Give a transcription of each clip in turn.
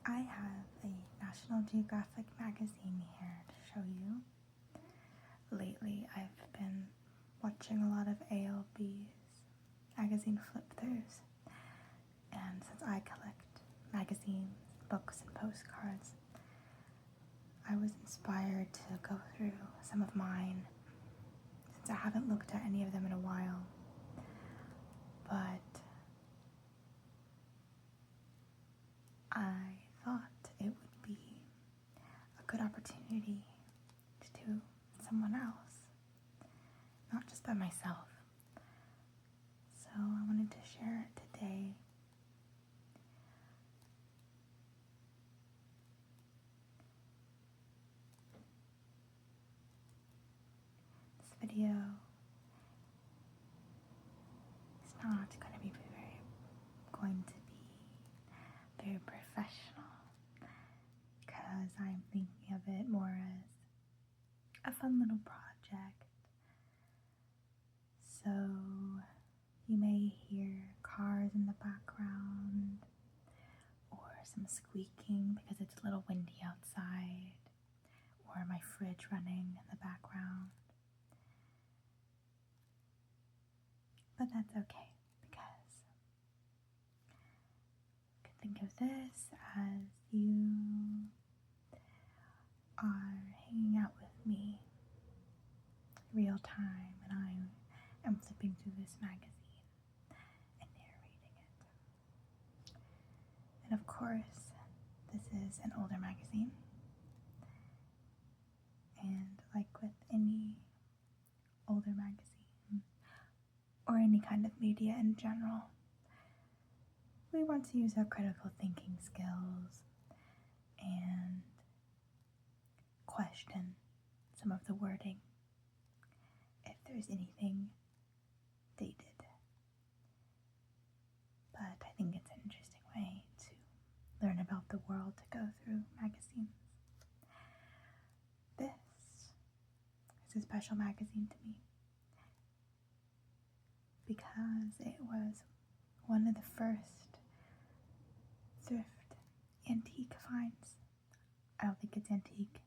I have a National Geographic magazine here to show you. Lately, I've been watching a lot of ALB's magazine flip-throughs, and since I collect magazines, books, and postcards, I was inspired to go through some of mine since I haven't looked at any of them in a while. But I thought it would be a good opportunity to do someone else, not just by myself. So I wanted to share it today. This video is not going to be very professional because I'm thinking of it more as a fun little project. So you may hear cars in the background or some squeaking because it's a little windy outside, or my fridge running in the background. But that's okay because you can think of this as you are hanging out with me real time, and I am flipping through this magazine and narrating it. And of course, this is an older magazine, and like with any older magazine or any kind of media in general, we want to use our critical thinking skills and question some of the wording if there's anything dated. But I think it's an interesting way to learn about the world to go through magazines. This is a special magazine to me because it was one of the first thrift antique finds. I don't think it's antique.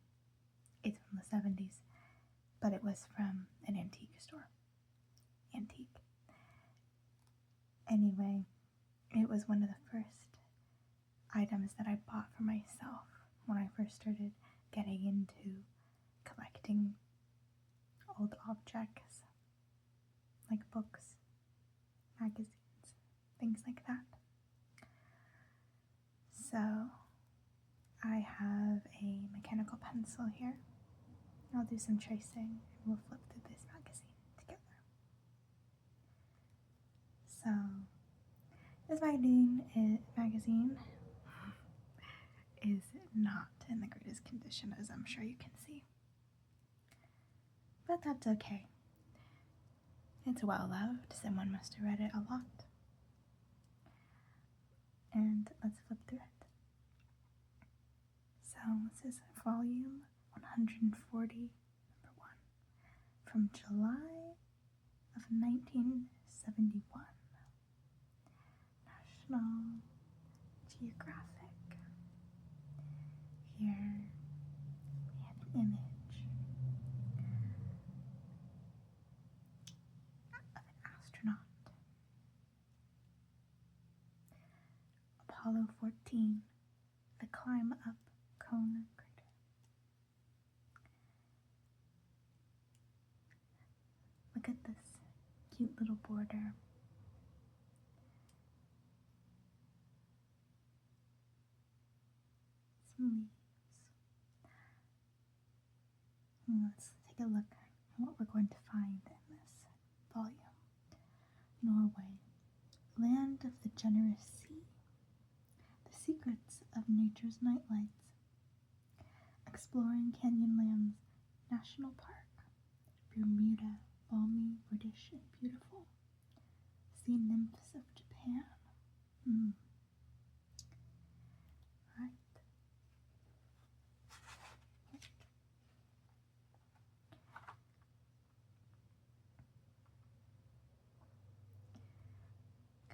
It's from the 70s, but it was from an antique store. Antique. Anyway, it was one of the first items that I bought for myself when I first started getting into collecting old objects like books, magazines, things like that. So I have a mechanical pencil here. I'll do some tracing and we'll flip through this magazine together. So this magazine is not in the greatest condition, as I'm sure you can see. But that's okay. It's well loved. Someone must have read it a lot. And let's flip through it. So this is volume 140, number 1, from July of 1971. National Geographic. Here we have an image of an astronaut. Apollo 14, the climb up Cone Crater. Look at this cute little border. Some leaves. Let's take a look at what we're going to find in this volume. Norway, land of the generous sea. The secrets of nature's nightlights. Exploring Canyonlands National Park. Bermuda, balmy, British, and beautiful. Sea nymphs of Japan. Right.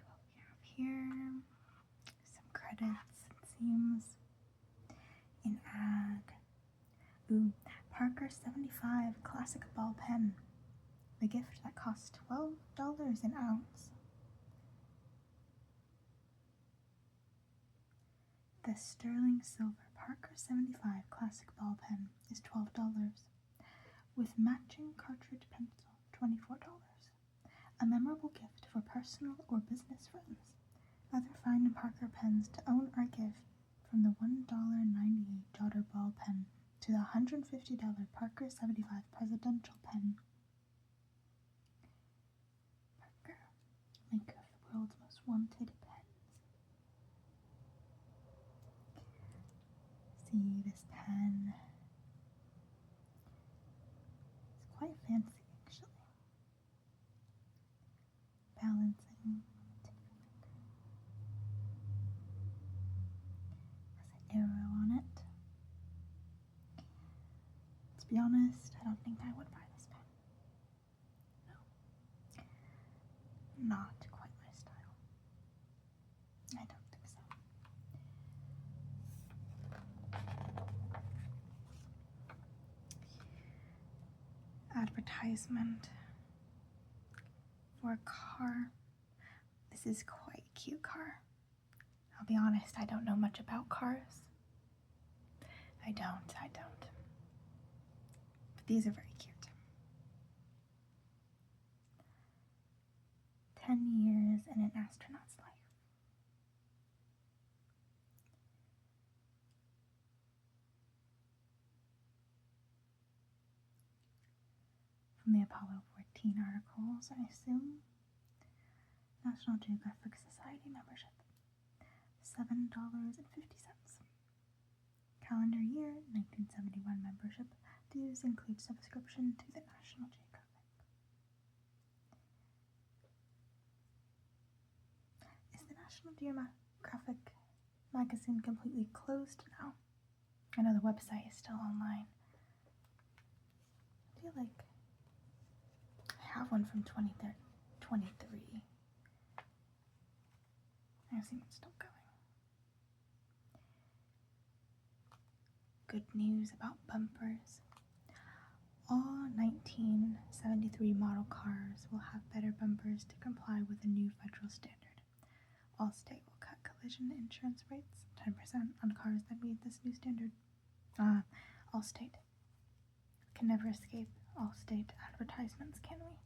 What we have here, some credits, it seems. in ag. Ooh, Parker 75 classic ball pen. The gift that costs $12 an ounce. The sterling silver Parker 75 classic ball pen is $12, with matching cartridge pencil $24. A memorable gift for personal or business friends. Other fine Parker pens to own or give, from the $1.98 jotter ball pen to the $150 Parker 75 presidential pen. Parker, maker of the world's most wanted pens. See this pen. It's quite fancy, actually. Balancing. Has an arrow on it. To be honest, I don't think I would buy this pen. No. Not quite my style. I don't think so. Advertisement for a car. This is quite a cute car. I'll be honest, I don't know much about cars. I don't. But these are very cute. 10 years in an astronaut's life. From the Apollo 14 articles, I assume. National Geographic Society membership, $7.50. Calendar year 1971 membership. Dues include subscription to the National Geographic. Is the National Geographic magazine completely closed now? I know the website is still online. I feel like I have one from 23. I assume it's still going. Good news about bumpers. All 1973 model cars will have better bumpers to comply with a new federal standard. Allstate will cut collision insurance rates 10% on cars that meet this new standard. Allstate. Can never escape Allstate advertisements, can we?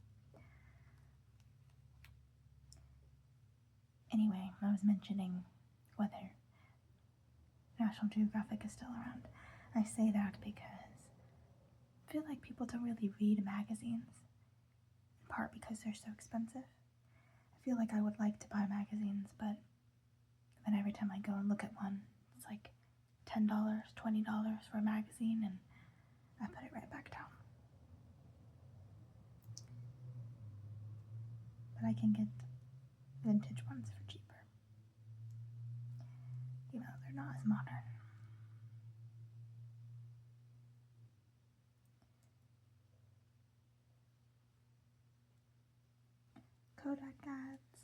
Anyway, I was mentioning whether National Geographic is still around. I say that because I feel like people don't really read magazines, in part because they're so expensive. I feel like I would like to buy magazines, but then every time I go and look at one, it's like $10, $20 for a magazine, and I put it right back down. But I can get vintage ones for cheaper, even though they're not as modern. Kodak ads.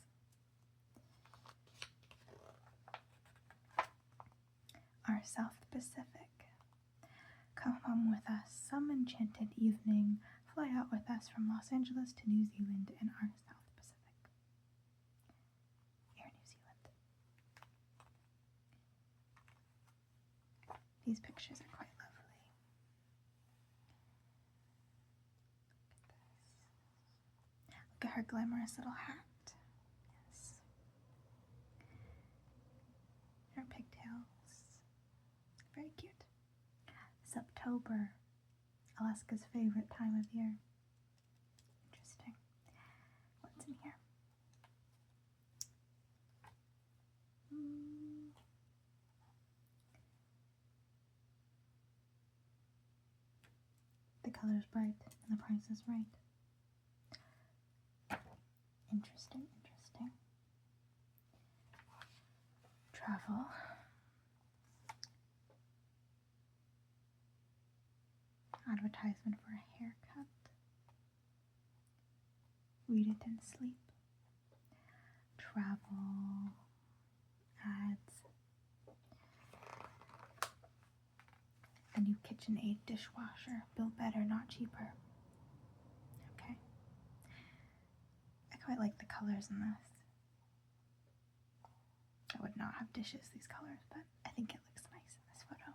Our South Pacific. Come home with us some enchanted evening. Fly out with us from Los Angeles to New Zealand in our South Pacific. Air New Zealand. These pictures are quite lovely. Look at her glamorous little hat. Yes. Her pigtails. Very cute. September, Alaska's favorite time of year. Interesting. What's in here? The color's bright and the price is right. Interesting. Travel. Advertisement for a haircut. Read it and sleep. Travel. Ads. A new KitchenAid dishwasher, built better, not cheaper. Okay. I quite like the colors in this. I would not have dishes these colors, but I think it looks nice in this photo.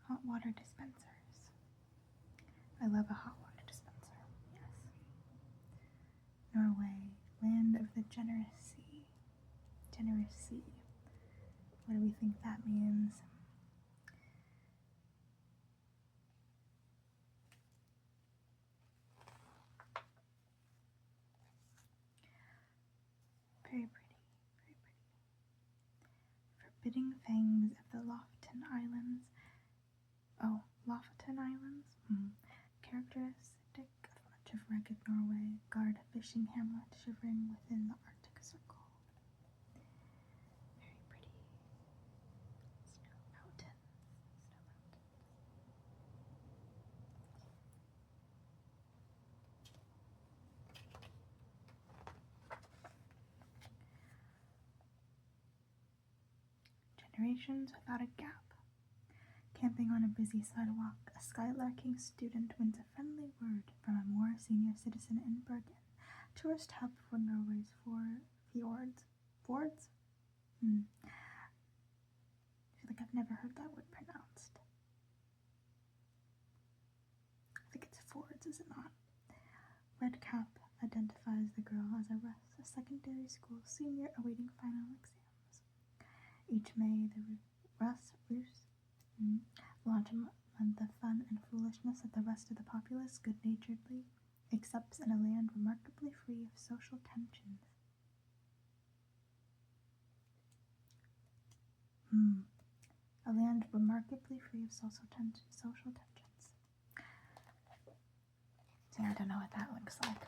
Hot water dispensers. I love a hot water dispenser, yes. Norway, land of the generous sea. Generous sea. What do we think that means? Very pretty, very pretty. Forbidding fangs of the Lofoten Islands. Oh, Lofoten Islands? Characteristic of much of rugged Norway. Guard a fishing hamlet shivering within the Arctic Circle. Very pretty. Snow mountains. Generations without a gap. Camping on a busy sidewalk, a skylarking student wins a friendly word from a more senior citizen in Bergen, tourist hub for Norway's fjords. Fjords? I feel like I've never heard that word pronounced. I think it's fjords, is it not? Red cap identifies the girl as a secondary school senior awaiting final exams. Each May, the launch the fun and foolishness that the rest of the populace good-naturedly accepts in a land remarkably free of social tensions. A land remarkably free of social tensions. See, I don't know what that looks like.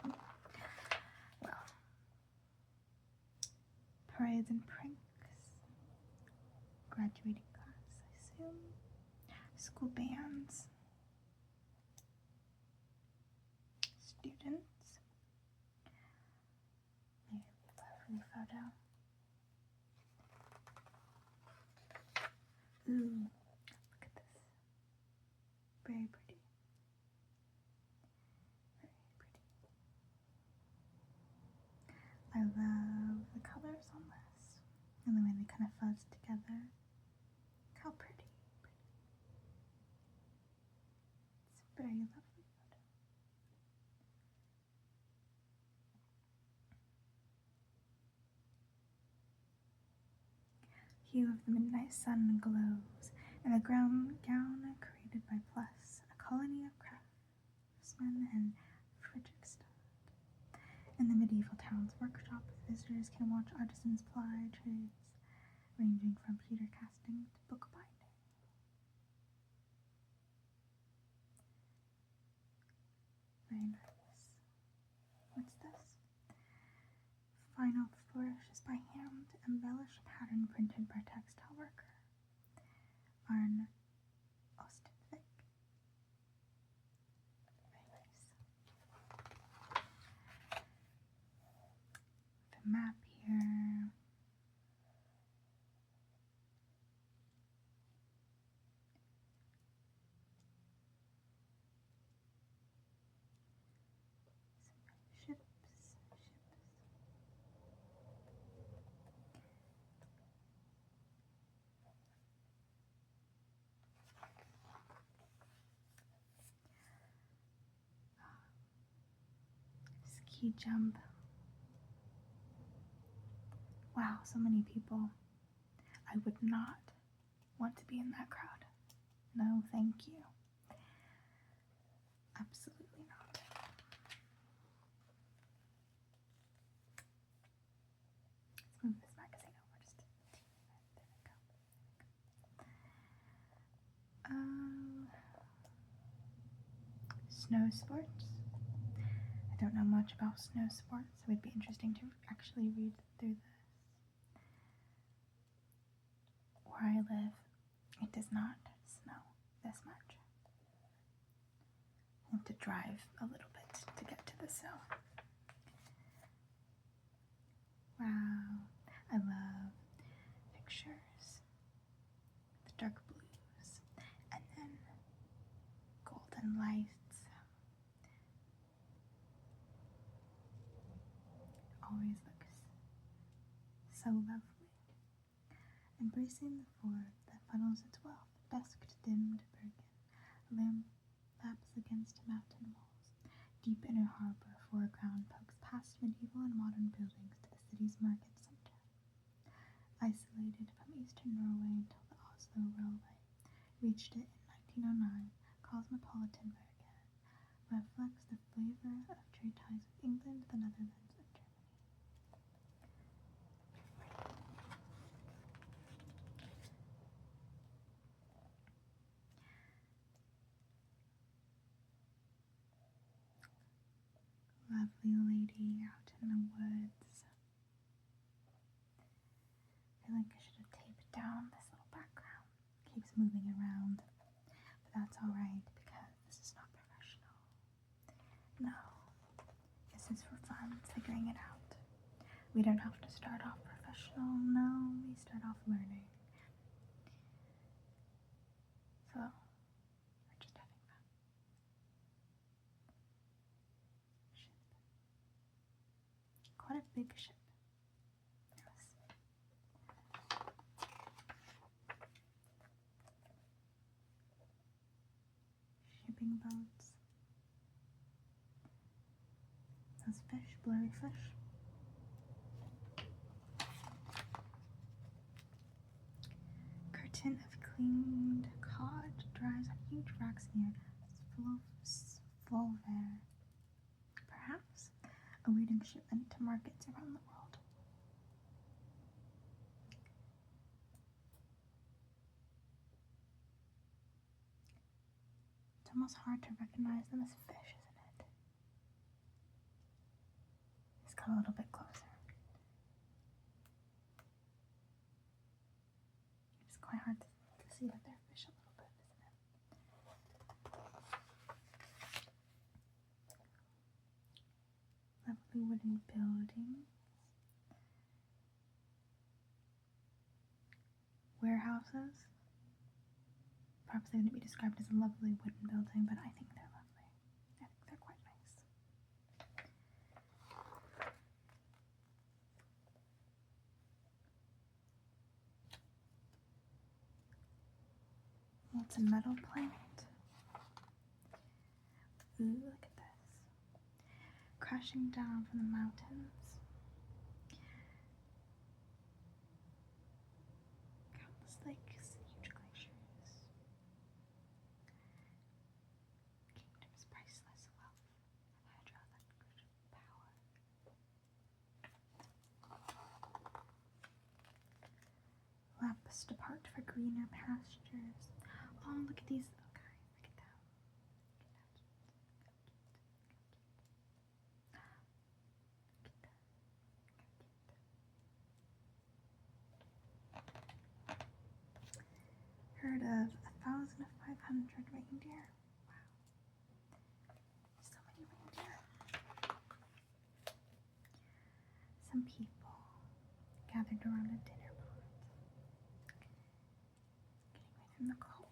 Well, parades and pranks. Graduating class, I assume. School bands. Students. Maybe a lovely photo. Ooh, look at this. Very pretty. Very pretty. I love the colors on this and the way they kind of fuzz together. Look how pretty. It's a very lovely photo. Hue of the midnight sun glows, and the gown created by Plus, a colony of craftsmen in Fredrikstad. In the medieval town's workshop, visitors can watch artisans ply trades ranging from pewter casting to bookbinding. Very nice. What's this? Final flourishes by hand to embellish a pattern printed by textile worker. Arn Ostvik. Very nice. The map here. Some ships. Ski jump. Wow, so many people. I would not want to be in that crowd. No, thank you. Absolutely not. Let's move this magazine over just a teeny bit. There we go. Snow sports. I don't know much about snow sports, so it'd be interesting to actually read through this. Where I live, it does not snow this much. I have to drive a little bit to get to the snow. Wow, I love pictures. always looks so lovely. Embracing the ford that funnels its wealth, dusk-dimmed Bergen, lamp laps against mountain walls. Deep inner harbor foreground pokes past medieval and modern buildings to the city's market center. Isolated from eastern Norway until the Oslo Railway reached it in 1909, cosmopolitan Bergen reflects the flavor of trade ties with England, the Netherlands, and Germany. Lovely lady out in the woods. I feel like I should have taped down this little background. It keeps moving around, but that's alright because this is not professional. No, this is for fun, figuring it out. We don't have to start off professional, no, we start off learning. So, we're just having fun. Ship. Quite a big ship. Yes. Shipping boats. Those fish, blurry fish. Curtain of cleaned cod dries on huge racks near Svolvær. Perhaps awaiting shipment to markets around the world. It's almost hard to recognize them as fish, isn't it? Let's go a little bit closer. It's quite hard to see that they're fish a little bit, isn't it? Lovely wooden buildings. Warehouses. Perhaps they wouldn't be described as a lovely wooden building, but I think they're lovely. I think they're quite nice. What's a metal plant? Ooh, look at this. Crashing down from the mountains. Countless lakes, huge glaciers. Kingdom's priceless wealth of hydroelectric power. Lapis depart for greener pastures. Oh, look at these little guys. Look at them. Herd of 1,500 reindeer. Wow. So many reindeer. Some people gathered around a dinner pot, getting away from the cold.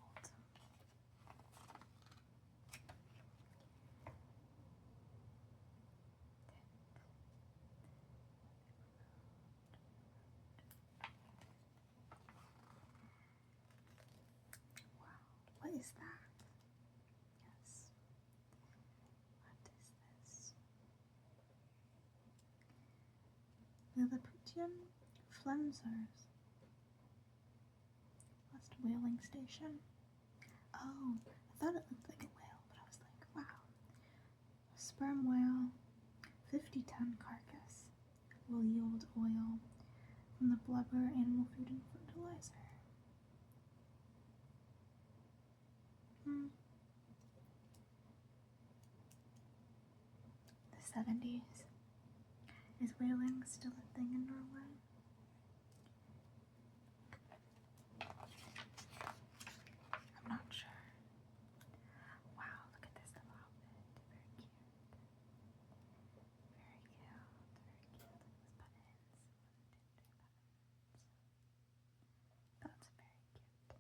Wow, what is that? Yes. What is this? Lilliputian Flensers. Last whaling station. Oh, I thought it looked like a whale, but I was like, wow. Sperm whale, 50-ton carcass will yield oil from the blubber, animal food, and fertilizer. The 70s. Is whaling still a thing in Norway? I'm not sure. Wow, look at this little outfit. Very cute. Very cute. Very cute. Those buttons. That's very cute.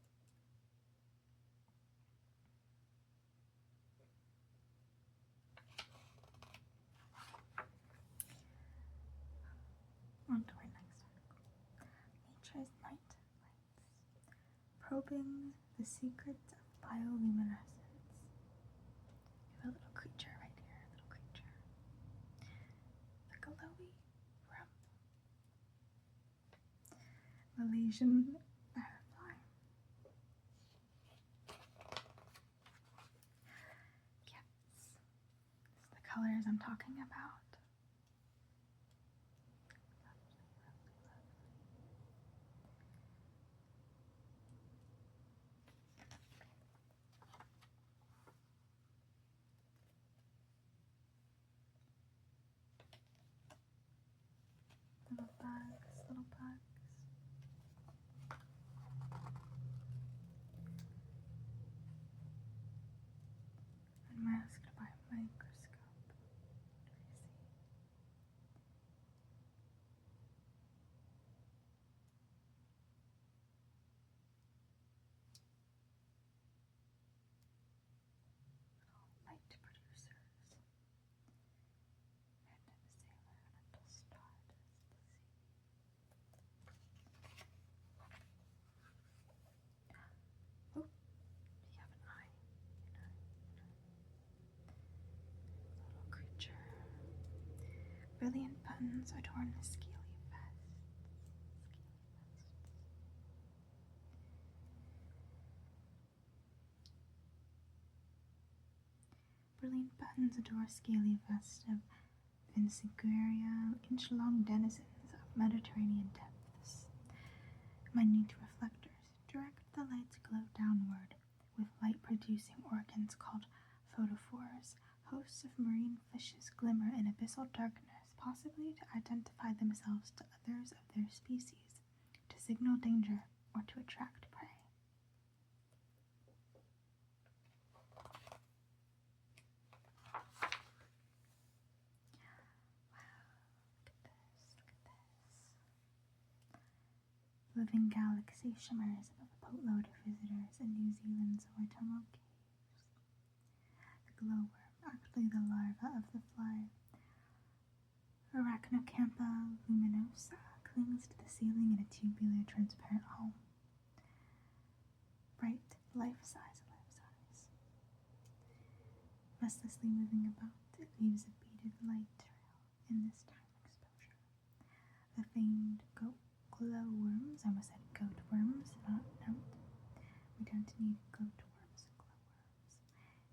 probing the secrets of bioluminescence. We have a little creature right here, a little creature. The glowy rump. Malaysian firefly. Yes, this is the colors I'm talking about. Little bugs, little bugs. Unmasked by a microscope. What do we see? Light producers. And a sailor and a stardust sea. Oh, you have an eye. Little creature. Brilliant buttons adorn the scaly vest. Brilliant buttons adore scaly vests of Vincigueria, inch-long denizens of Mediterranean depths. Minute reflectors direct the light's glow downward with light-producing organs called photophores. Hosts of marine fishes glimmer in abyssal darkness, possibly to identify themselves to others of their species, to signal danger, or to attract prey. Living galaxy shimmers above a boatload of visitors in New Zealand's Waitomo caves. The glowworm, actually the larva of the fly Arachnocampa luminosa, clings to the ceiling in a tubular, transparent home. Bright, life-size. Restlessly moving about, it leaves a beaded light trail in this time exposure. The famed glowworms, I almost said goat worms, not note. We don't need goat worms and glowworms.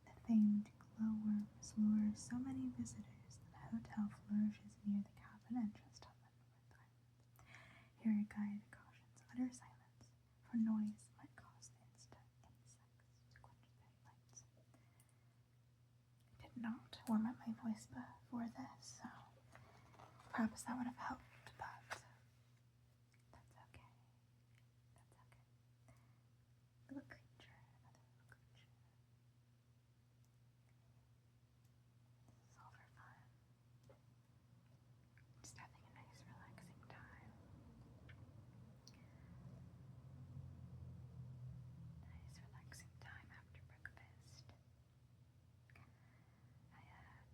The famed glowworms lure so many visitors that the hotel flourishes near the cabin entrance on the North Island. Here a guide cautions utter silence, for noise might cause the insects to quench their lights. I did not warm up my voice before this, so perhaps that would have helped, but that's okay. Little creature, another little creature. This is all for fun. Just having a nice, relaxing time. Nice, relaxing time after breakfast. I had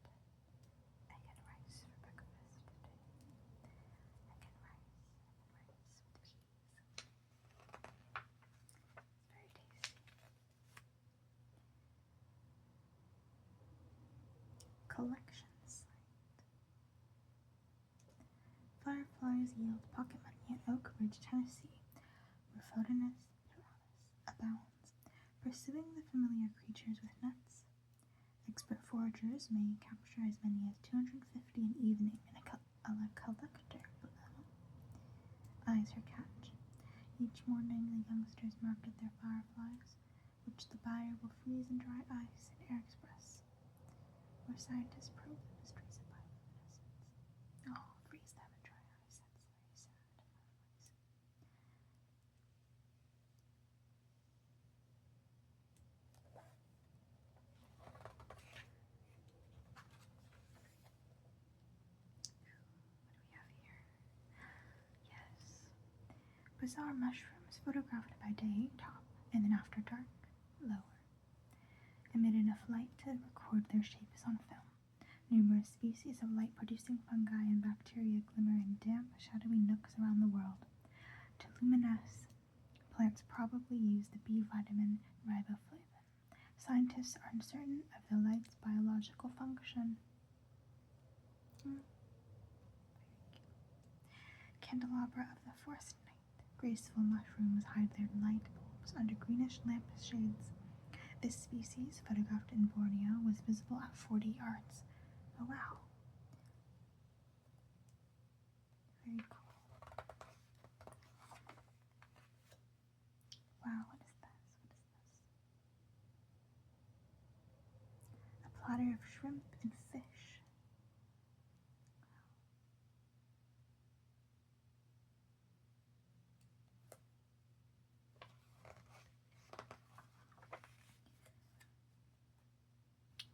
egg and rice for breakfast today. Egg and rice with cheese. It's very tasty. Collection site. Fireflies yield pocket money at Oak Ridge, Tennessee, where Photinus abounds, pursuing the familiar creatures with nets. Expert foragers may capture as many as 250 an evening, and a collector below eyes her catch. Each morning the youngsters market their fireflies, which the buyer will freeze in dry ice in Air Express, where scientists probe the mysteries of bioluminescence. Oh, freeze them in dry ice, that's very sad. What do we have here? Yes. Bizarre mushrooms photographed by day, top, and then after dark, lower. Emit enough light to record their shapes on film. Numerous species of light-producing fungi and bacteria glimmer in damp, shadowy nooks around the world. To luminesce Plants probably use the B vitamin riboflavin. Scientists are uncertain of the light's biological function. Candelabra of the forest night. Graceful mushrooms hide their light bulbs under greenish lampshades. This species, photographed in Borneo, was visible at 40 yards. Oh wow. Very cool. Wow, what is this? A platter of shrimp and fish.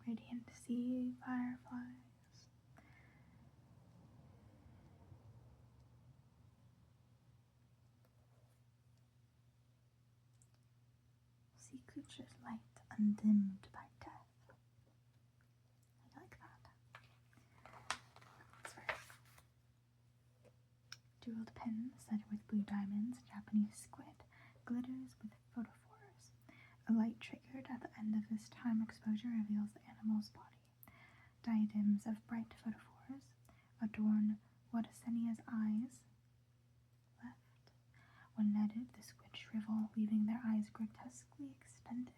Radiant sea fireflies. Sea creatures light undimmed by death. I like that. That's very cool. Jeweled pin set with blue diamonds, Japanese squid, glitters with photophores. A light triggered at the end of this time exposure reveals the animal's body. Diadems of bright photophores adorn Wadasenia's eyes. Left. When netted, the squid shrivel, leaving their eyes grotesquely extended.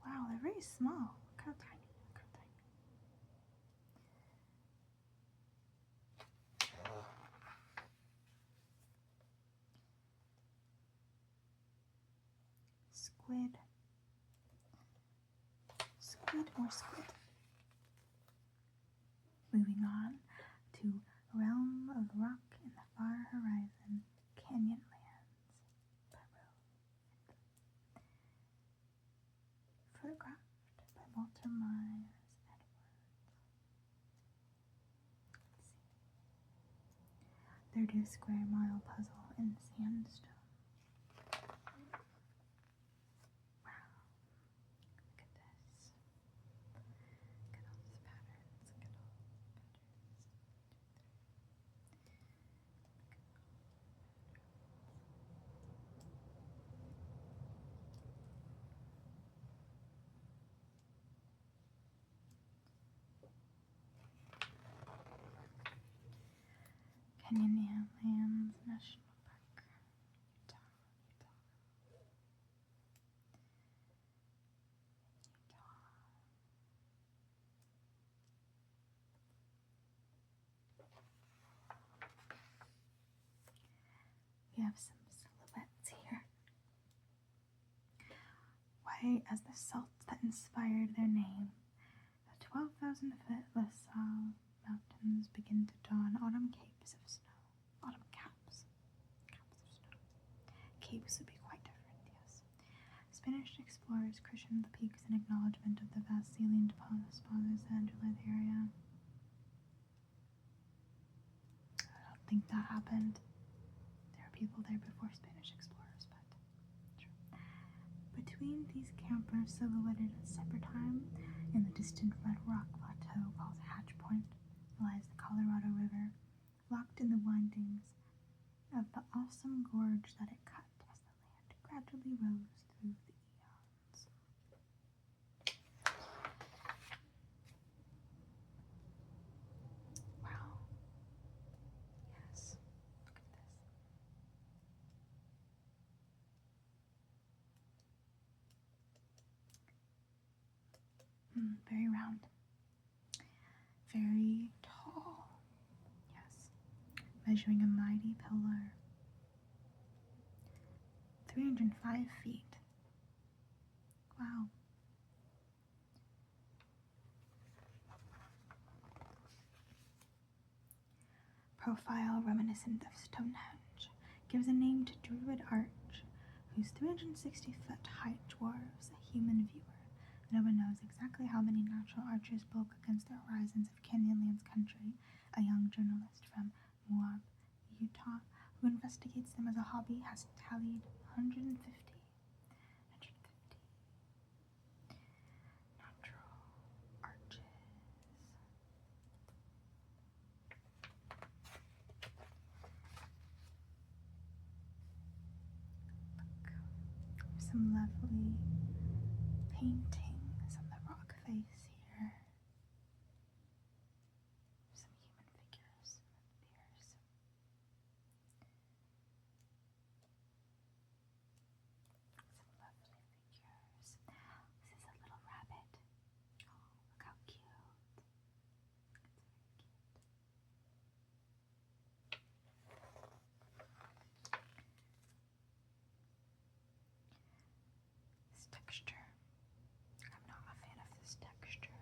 Wow, they're very small. Look how tiny. Squid. More squid. Moving on to Realm of Rock in the Far Horizon, Canyonlands, Peru. Photographed by Walter Myers Edwards. Let's see. 30 square mile puzzle in sandstone. Canyonlands National Park, Utah. We have some silhouettes here. White as the salt that inspired their name, the 12,000-foot La Salle Mountains begin to don autumn capes of snow. Autumn caps. Caps of snow. Capes would be quite different, yes. Spanish explorers christened the peaks in acknowledgement of the vast salient deposits under the area. I don't think that happened. There were people there before Spanish explorers, but sure. Between these campers, silhouetted at separate time in the distant red rock plateau called Hatch Point, lies the Colorado River, locked in the windings of the awesome gorge that it cut as the land gradually rose through the eons. Wow. Yes. Look at this. Very round. Very tall. Yes. Measuring a mighty pillar. 305 feet. Wow. Profile reminiscent of Stonehenge gives a name to Druid Arch, whose 360-foot height dwarfs a human viewer. No one knows exactly how many natural arches bulk against the horizons of Canyonlands country. A young journalist from Moab, Utah, who investigates them as a hobby, has tallied 150 natural arches. Some lovely paintings on the rock face here. Some human figures with beers. Some lovely figures. This is a little rabbit. Oh, look how cute. This texture. I'm not a fan of this texture.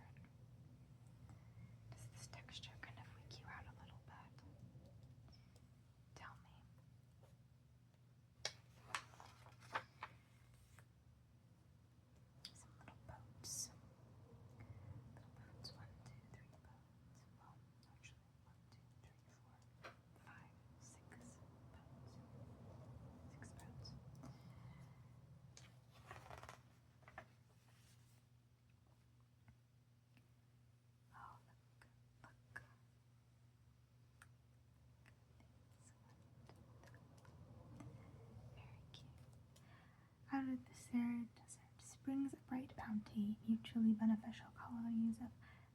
Does this texture kind of freak you out a little bit? Tell me. Some little boats. Little boats. 1, 2, 3 boats. Well, actually, 1, 2, 3, 4, 5, 6 boats. 6 boats. Oh, look. Very cute. Out of this arid desert springs a bright bounty, mutually beneficial colonies of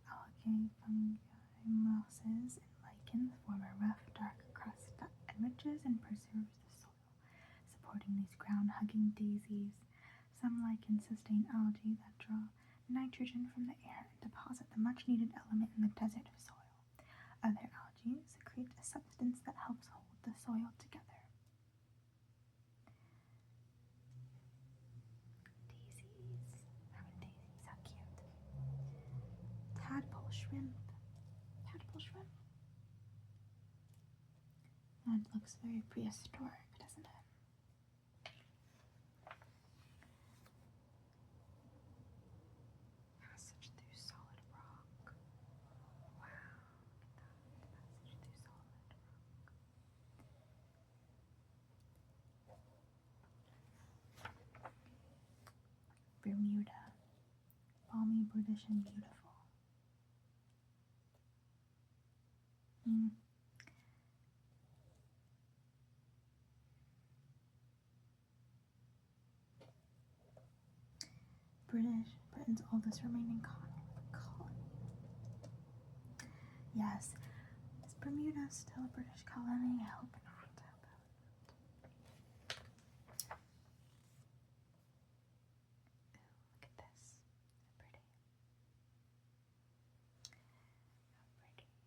algae, fungi, mosses, and lichens form a rough, dark crust that enriches and preserves the soil, supporting these ground-hugging daisies. Some lichens sustain algae that draw nitrogen from the air and deposit the much-needed element in the desert soil. Other algae secrete a substance that helps hold the soil together. Daisies. Having daisies, how cute. Tadpole shrimp. Tadpole shrimp. That looks very prehistoric, doesn't it? Passage through solid rock. Wow, look at that. Passage through solid rock. Bermuda. Balmy, British, and beautiful. Britain's oldest remaining colony. Yes. Is Bermuda still a British colony? I hope not. Ooh, look at this. How pretty. How pretty.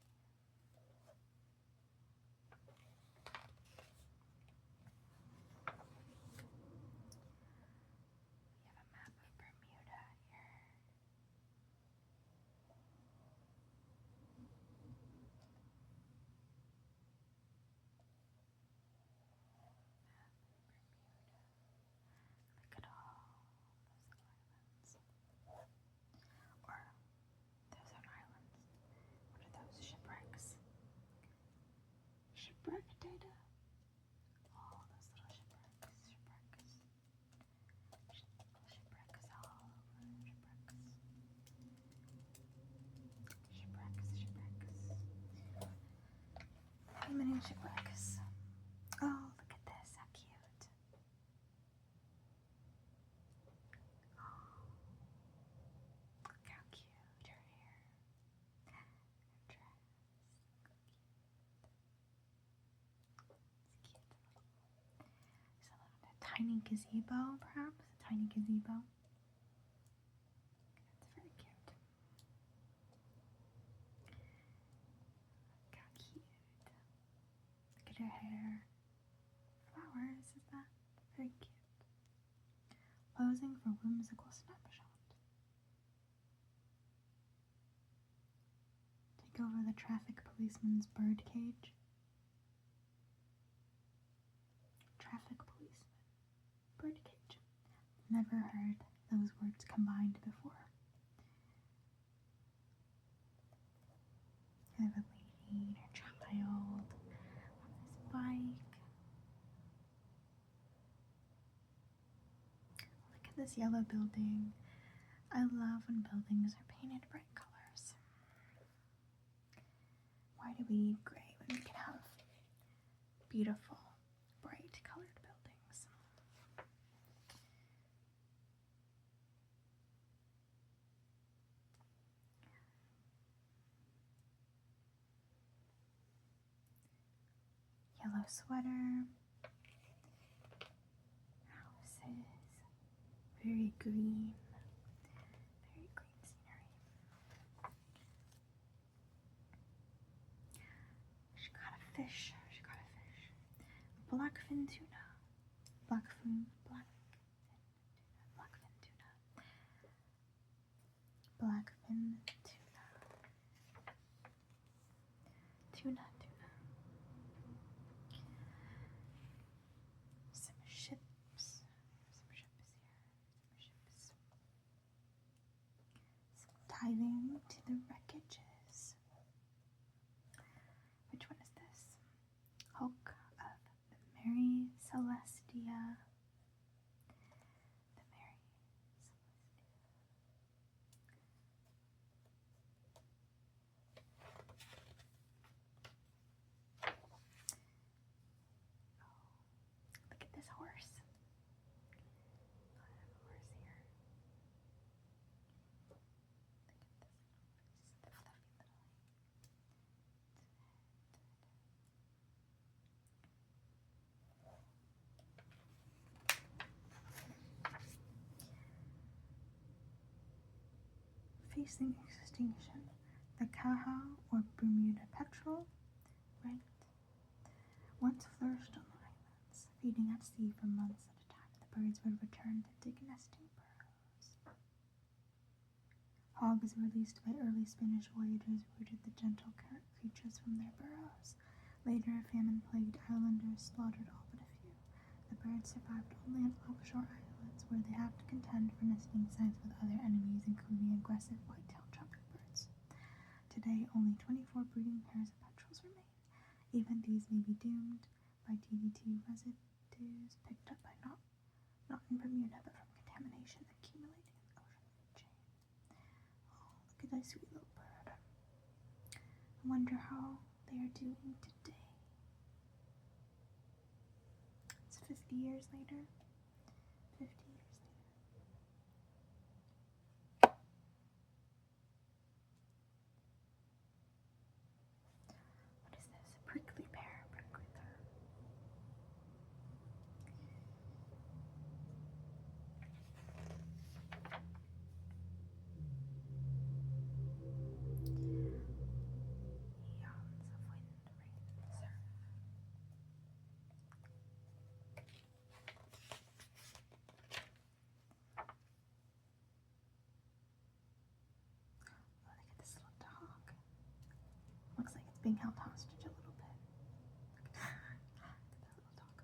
We have a map of Bermuda here. Look at all those islands. Or, those aren't islands. What are those? Shipwrecks. Shipwreck data. Oh, those little shipwrecks. Shipwrecks all over. How many shipwrecks? Oh, look at this. How cute. Oh, look how cute her hair. Her dress. It's cute. There's a little bit tiny gazebo, perhaps? A tiny gazebo. That's very cute. Look how cute. Look at her hair. Flowers, is that? Very cute. Posing for whimsical snapshot. Take over the traffic policeman's bird cage. Traffic policeman. Bird cage. Never heard those words combined before. I have a lady and her child on this bike. Look at this yellow building. I love when buildings are painted bright colors. Why do we need gray when we can have beautiful, bright colored buildings? yellow sweater. Houses. Very green. Very green scenery. She got a fish. She got a fish. Blackfin tuna. Blackfin tuna. Blackfin tuna. Tuna. Some ships. Some ships here. Some diving to the wreckages. Which one is this? Hulk of the Mary Celestia. The Mary Celestia. Oh, look at this horse. I have a horse here. Look at this horse. The fluffy little facing extinction, the Cahow or Bermuda petrel, ranked, once flourished on the islands, feeding at sea for months at a time. The birds would return to dig nesting burrows. Hogs released by early Spanish voyagers rooted the gentle creatures from their burrows. Later, famine-plagued islanders slaughtered all but a few. The birds survived only on offshore islands, where they have to contend for nesting sites with other enemies, including aggressive white-tailed tropic birds. Today, only 24 breeding pairs of petrels remain. Even these may be doomed by DDT residues picked up by not in Bermuda, but from contamination accumulating in the ocean food chain. Oh, look at that sweet little bird. I wonder how they are doing today. It's 50 years later. 50 years later. What is this? Prickly pear. Prickly pear. Eons of wind, rain, surf. Oh, look at this little dog. Looks like it's being held hostage a little bit. Look at that little dog.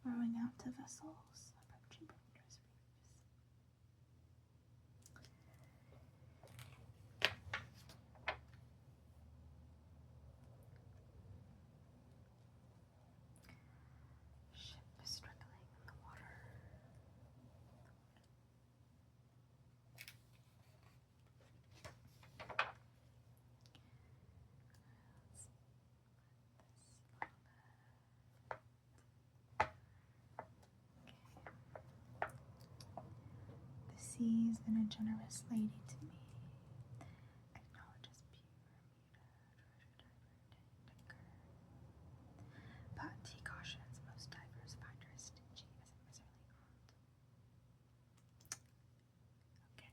Rowing out to vessels approaching Bermuda's reefs. Ship struggling in the water. The sea's been a generous lady to me. Acknowledges pure Bermuda treasure diver. But he cautions most divers find her as stingy as a miserly aunt. Okay.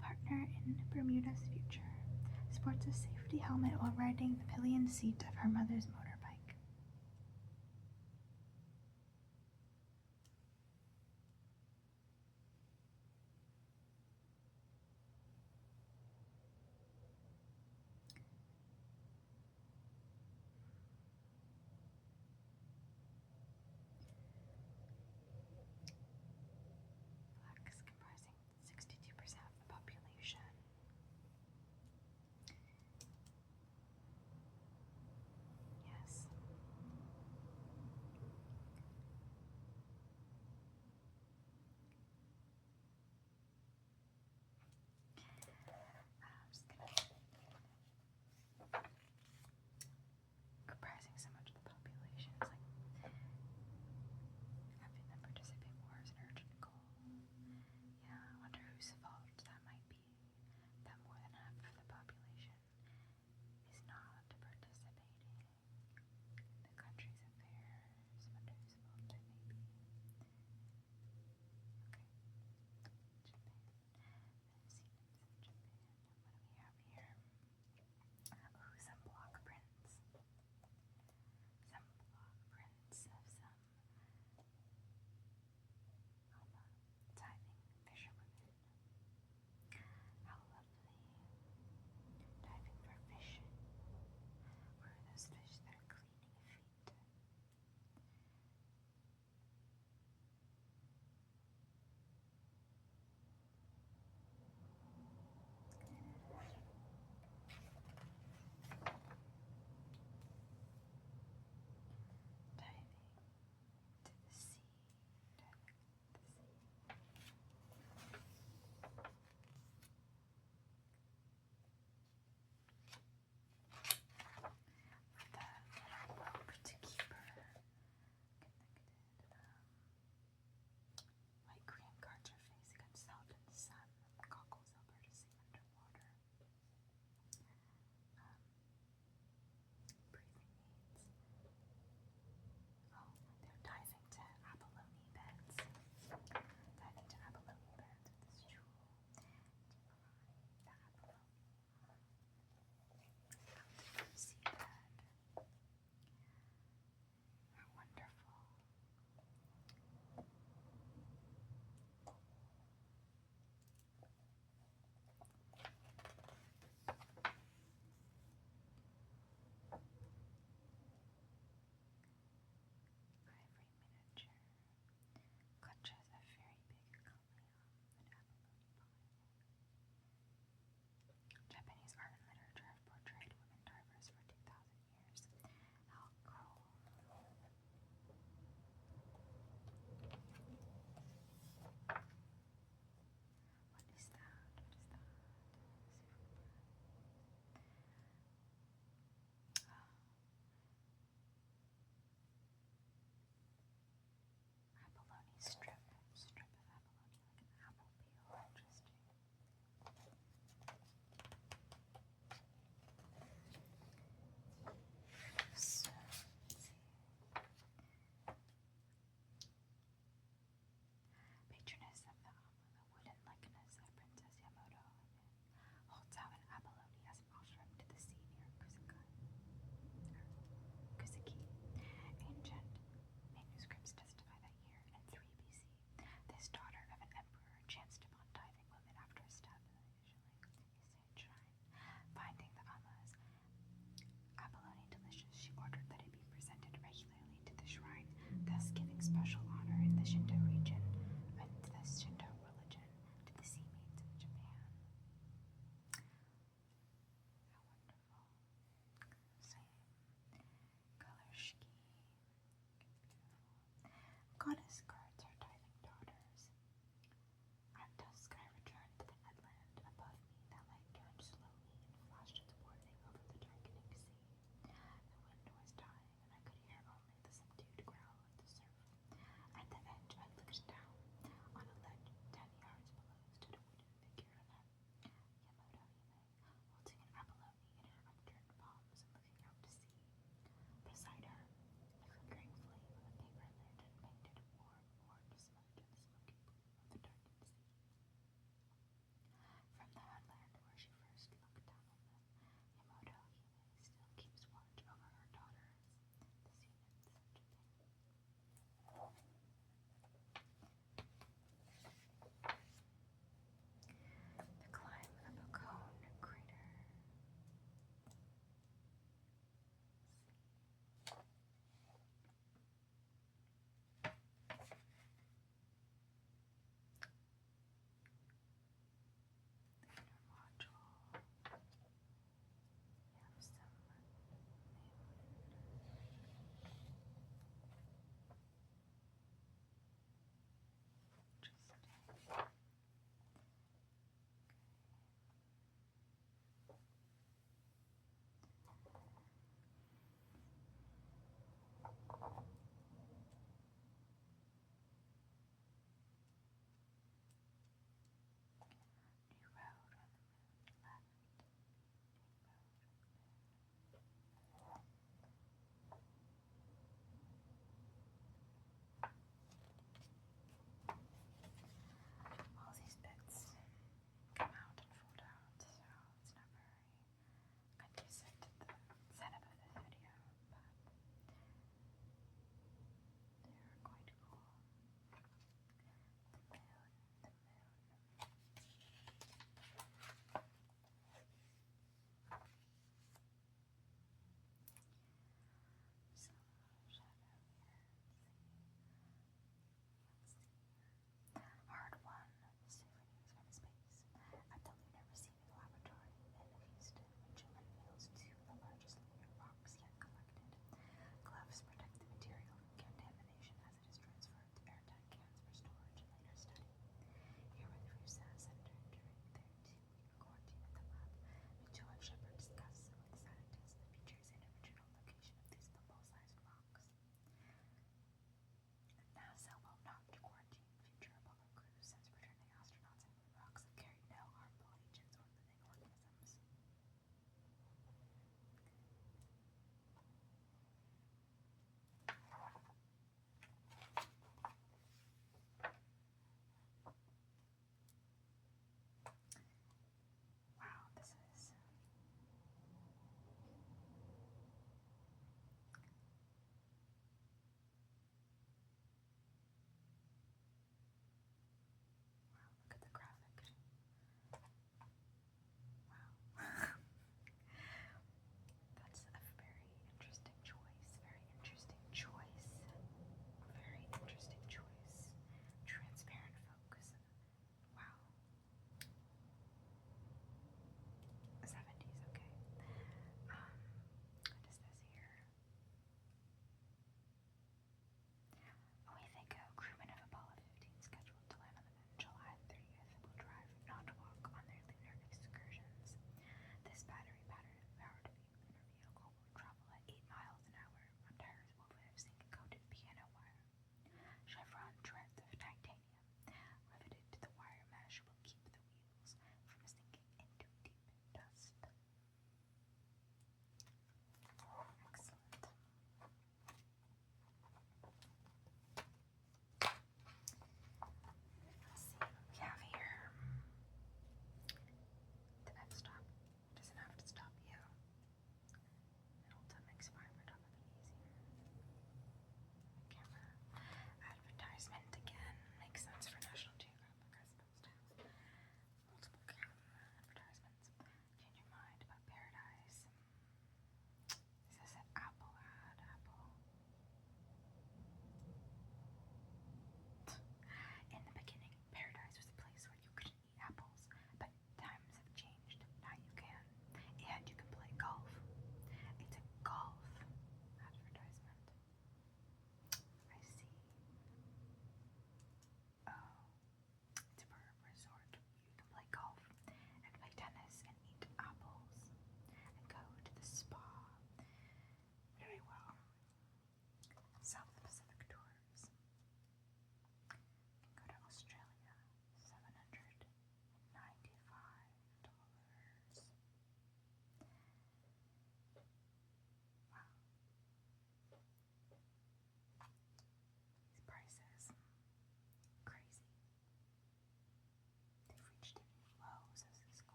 Partner in Bermuda's future. sports a safety helmet while riding the pillion seat of her mother's motorbike. Blacks comprising 62% of the population. Yes. I'm just gonna comprising so much of the population. It's like having them participate more is an urgent goal. Yeah, I wonder whose fault that might be. That more than half of the population is not participating in the country's affairs. Wonder whose fault that may be. Okay, Japan. Japan. What do we have here? Ooh, some block prints. Some block prints of some diving fisherwomen. How lovely. Diving for fish. Where are those fish that are cleaning feet? Diving to the sea. Diving to the sea. The rope to keep her connected. White cream guards her face against the hot sun. Goggles help her to see underwater. Breathing aids. Oh, they're diving to abalone beds. Diving to abalone beds with this jewel to provide the abalone. Seabed. How wonderful. Ivory miniature. Clutches a very big camellia, an abalone pie. Japanese art and literature have portrayed women divers for 2,000 years. How cool. What is that? What is that? Abalone strip. Strip of abalone, like an apple peel. Interesting. So, let's see. Patroness of the wooden likeness of Princess Yamato holds out an abalone as an offering to the sea near Kusaki. Ancient manuscripts testify that here, in 3 BC, this daughter of an emperor chanced upon diving women after establishing a shrine. Finding the Amma's abalone delicious, she ordered that it be presented regularly to the shrine, thus giving special honor in the Shinto region and the Shinto religion to the sea maids of Japan. How wonderful. Same color scheme. Beautiful. Goddess